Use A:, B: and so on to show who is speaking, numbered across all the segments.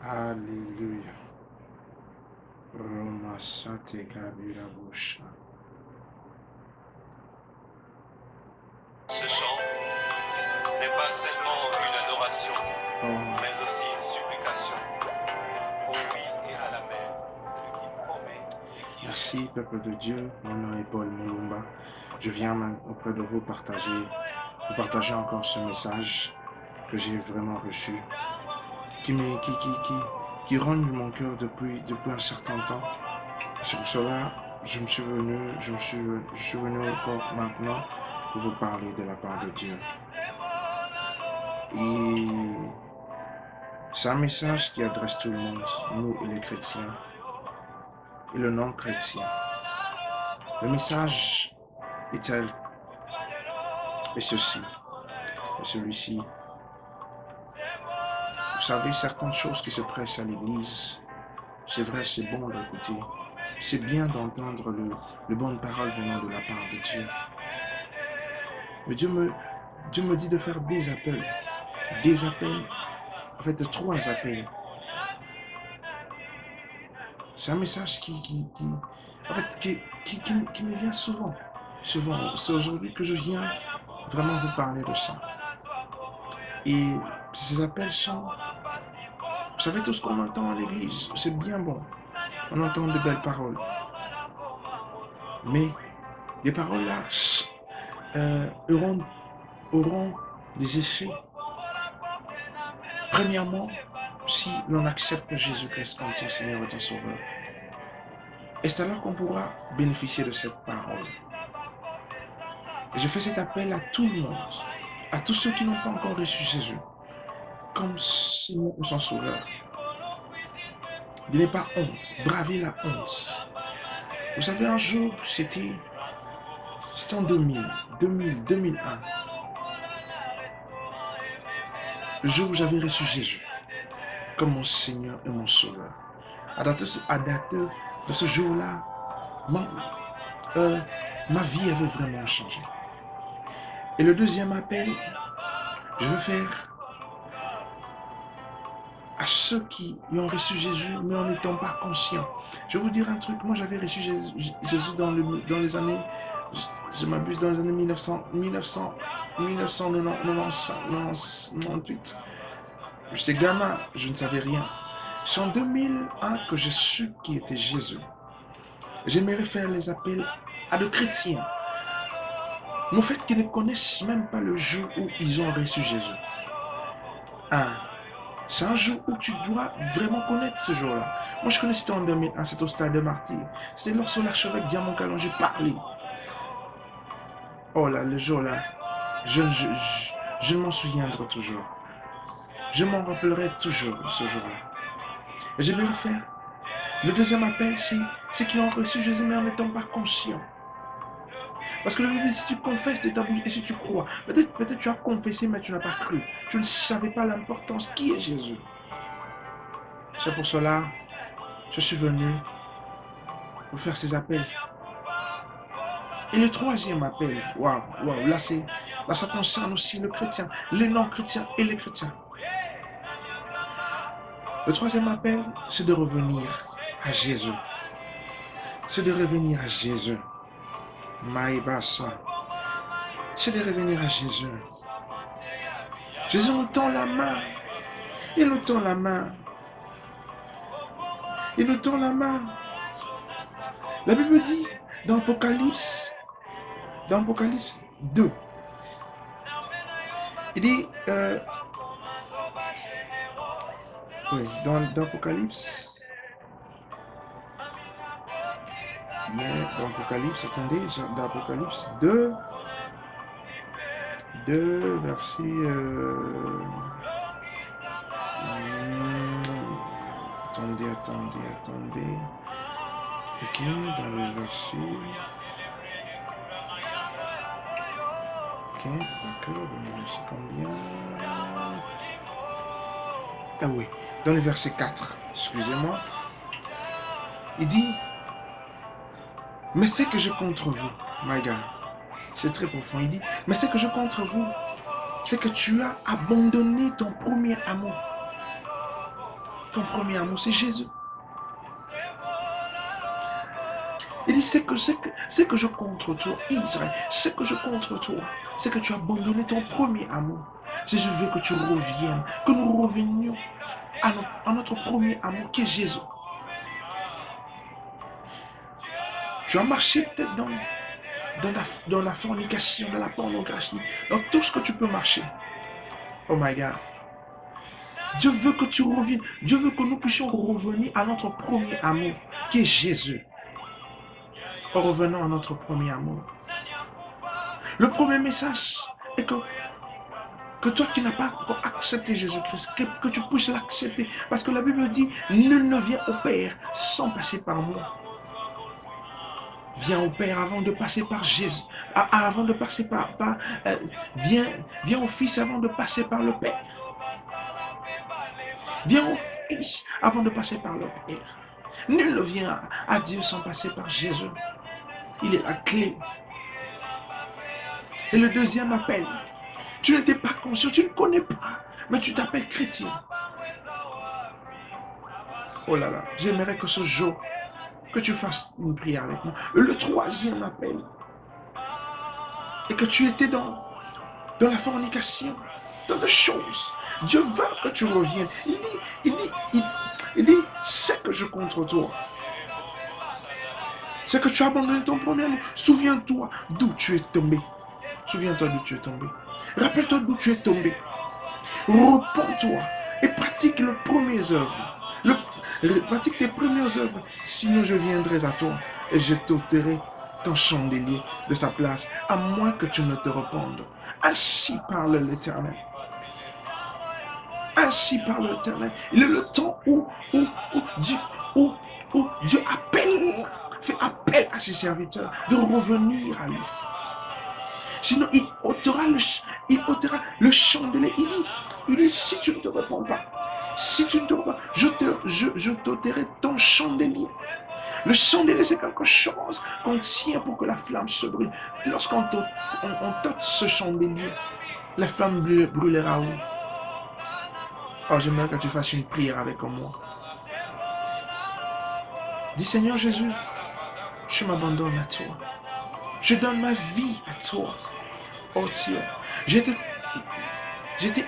A: Alléluia. Romasate Kabira Bosha.
B: Ce chant n'est pas seulement une adoration, mais aussi une supplication. Au oui et à la mer, celui qui promet et qui...
A: Merci, peuple de Dieu. Mon nom est Paul Moulumba. Je viens auprès de vous partager encore ce message que j'ai vraiment reçu, qui ronge mon cœur depuis un certain temps. Sur cela, je suis venu encore maintenant pour vous parler de la part de Dieu. Et c'est un message qui adresse tout le monde, nous et les chrétiens, et le non-chrétien. Le message est tel, et ceci, et celui-ci. Vous savez, certaines choses qui se pressent à l'église, c'est vrai, c'est bon d'écouter. C'est bien d'entendre les bonnes paroles venant de la part de Dieu. Mais Dieu me dit de faire des appels, en fait, 3 appels. C'est un message qui me vient souvent. C'est aujourd'hui que je viens vraiment vous parler de ça. Et ces appels sont, vous savez, tout ce qu'on entend à l'église, c'est bien bon. On entend de belles paroles. Mais les paroles là auront des effets. Premièrement, si l'on accepte Jésus-Christ comme ton Seigneur et ton Sauveur. Et c'est alors qu'on pourra bénéficier de cette parole. Et je fais cet appel à tout le monde, à tous ceux qui n'ont pas encore reçu Jésus comme Seigneur et son Sauveur. De n'ayez pas honte, bravez la honte. Vous savez, un jour, c'était en 2001. Le jour où j'avais reçu Jésus comme mon Seigneur et mon Sauveur. À date de ce jour-là, ma vie avait vraiment changé. Et le deuxième appel, je veux faire à ceux qui ont reçu Jésus, mais en n'étant pas conscients. Je vais vous dire un truc, moi j'avais reçu Jésus dans les années, je m'abuse, dans les années 1998. J'étais gamin, je ne savais rien. C'est en 2001 que j'ai su qui était Jésus. J'aimerais faire les appels à de chrétiens. Mais en fait, qui ne connaissent même pas le jour où ils ont reçu Jésus. C'est un jour où tu dois vraiment connaître ce jour-là. Moi, je connais, c'était en 2001, c'était au stade de Martyr. C'est lorsque l'archevêque Diamant Calonge parlait. Oh là, le jour-là, je m'en souviendrai toujours. Je m'en rappellerai toujours ce jour-là. Et j'aimerais faire. Le deuxième appel, c'est ceux qui ont reçu Jésus mais en n'étant pas conscients. Parce que le Bible dit, si tu confesses de ta bouche et si tu crois, peut-être tu as confessé mais tu n'as pas cru. Tu ne savais pas l'importance qui est Jésus. C'est pour cela je suis venu pour faire ces appels. Et le troisième appel, waouh, là ça concerne aussi le chrétien, les non-chrétiens et les chrétiens. Le troisième appel, c'est de revenir à Jésus. C'est de revenir à Jésus. Maïbassa. C'est de revenir à Jésus. Jésus nous tend la main. Il nous tend la main. Il nous tend la main. La Bible dit dans Apocalypse 2, il dit, oui, dans Apocalypse, dans Apocalypse, attendez, dans Apocalypse 2, verset, attendez, ok, dans le verset, Ok, d'accord. Dans le verset combien? Ah oui, dans le verset 4, excusez-moi. Il dit, mais c'est que je contre vous, my God. C'est très profond. Il dit, mais c'est que je contre vous, c'est que tu as abandonné ton premier amour. Ton premier amour, c'est Jésus. Il dit, c'est que je contre toi, Israël, c'est que je contre toi, c'est que tu as abandonné ton premier amour. Jésus veut que tu reviennes, que nous revenions à notre premier amour qui est Jésus. Tu as marché peut-être dans la fornication, dans la pornographie, dans tout ce que tu peux marcher. Oh my God. Dieu veut que tu reviennes. Dieu veut que nous puissions revenir à notre premier amour, qui est Jésus. Revenons à notre premier amour. Le premier message est que toi qui n'as pas encore accepté Jésus-Christ, que tu puisses l'accepter. Parce que la Bible dit, nul ne vient au Père sans passer par moi. Viens au Père avant de passer par Jésus. Avant de passer viens au Fils avant de passer par le Père. Viens au Fils avant de passer par le Père. Nul ne vient à Dieu sans passer par Jésus. Il est la clé. Et le deuxième appel, tu n'étais pas conscient, tu ne connais pas, mais tu t'appelles chrétien. Oh là là, j'aimerais que ce jour, que tu fasses une prière avec moi. Le troisième appel, et que tu étais dans la fornication, dans des choses. Dieu veut que tu reviennes. Il dit, c'est que je contre toi. C'est que tu as abandonné ton premier amour. Souviens-toi d'où tu es tombé. Souviens-toi d'où tu es tombé. Rappelle-toi d'où tu es tombé. Repends-toi et pratique les premières œuvres. Pratique tes premières œuvres. Sinon, je viendrai à toi et je t'ôterai ton chandelier de sa place, à moins que tu ne te rependes. Ainsi parle l'Éternel. Ainsi parle l'Éternel. Il est le temps où Dieu fait appel à ses serviteurs de revenir à lui. Sinon, il ôtera le chandelier. Il dit, si tu ne te réponds pas, je t'ôterai ton chandelier. Le chandelier, c'est quelque chose qu'on tient pour que la flamme se brûle. Lorsqu'on t'ôte ce chandelier, la flamme brûlera où? Oh, j'aimerais que tu fasses une prière avec moi. Dis, Seigneur Jésus, je m'abandonne à toi. Je donne ma vie à toi. Oh Dieu, j'étais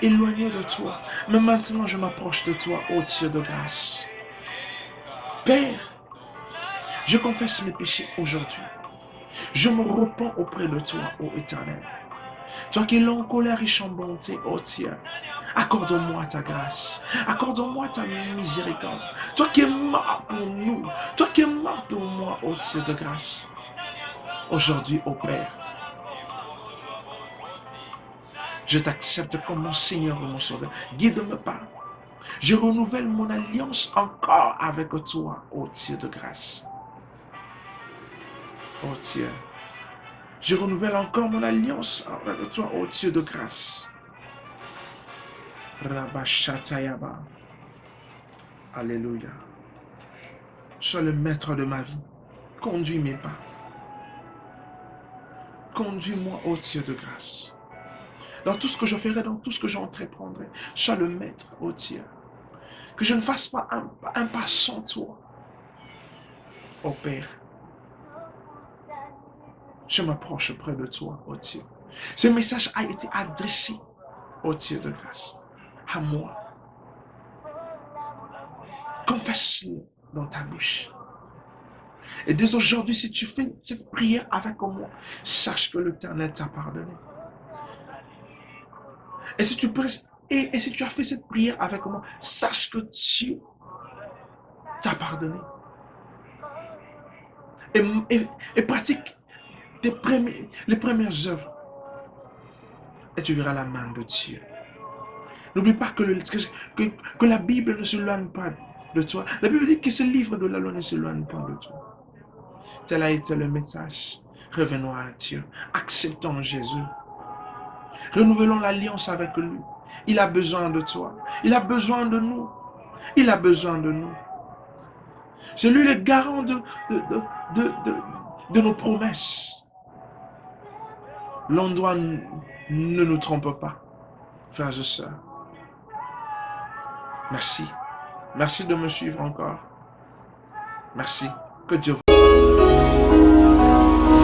A: éloigné de toi, mais maintenant je m'approche de toi, oh Dieu de grâce. Père, je confesse mes péchés aujourd'hui. Je me repens auprès de toi, ô Éternel. Toi qui es long en colère et en bonté, ô Dieu, accorde-moi ta grâce, accorde-moi ta miséricorde. Toi qui es mort pour nous, toi qui es mort pour moi, ô Dieu de grâce. Aujourd'hui, ô Père, je t'accepte comme mon Seigneur et mon Sauveur. Guide-moi pas. Je renouvelle mon alliance encore avec toi, ô Dieu de grâce. Oh Dieu, je renouvelle encore mon alliance avec toi, ô Dieu de grâce. Rabashatayaba. Alléluia. Sois le maître de ma vie. Conduis mes pas. Conduis-moi, ô Dieu de grâce. Dans tout ce que je ferai, dans tout ce que j'entreprendrai, sois le maître, ô Dieu. Que je ne fasse pas un pas sans toi. Ô Père, je m'approche près de toi, ô Dieu. Ce message a été adressé, ô Dieu de grâce, à moi. Confesse-le dans ta bouche. Et dès aujourd'hui, si tu fais cette prière avec moi, sache que l'Éternel t'a pardonné. Et si tu as fait cette prière avec moi, sache que Dieu t'a pardonné. Et pratique les premières œuvres. Et tu verras la main de Dieu. N'oublie pas que la Bible ne s'éloigne pas de toi. La Bible dit que ce livre de la loi ne s'éloigne pas de toi. Tel a été le message. Revenons à Dieu. Acceptons Jésus. Renouvelons l'alliance avec lui. Il a besoin de toi. Il a besoin de nous. Il a besoin de nous. C'est lui le garant de nos promesses. L'endroit ne nous trompe pas, frères et sœurs. Merci. Merci de me suivre encore. Merci. Que Dieu vous...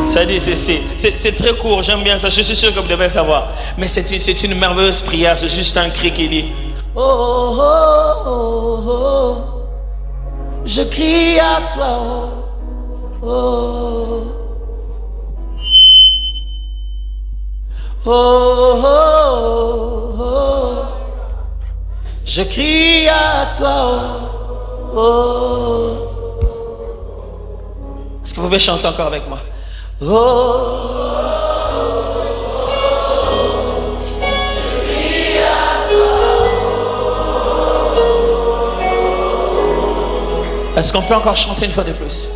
C: Ça dit, c'est très court, j'aime bien ça, je suis sûr que vous devez savoir. Mais c'est une merveilleuse prière, c'est juste un cri qui dit oh, oh, oh, oh, oh. Je crie à toi, oh, oh. Oh, oh, oh. Je crie à toi, oh, oh. Est-ce que vous pouvez chanter encore avec moi? Oh, je crie à toi. Est-ce qu'on peut encore chanter une fois de plus?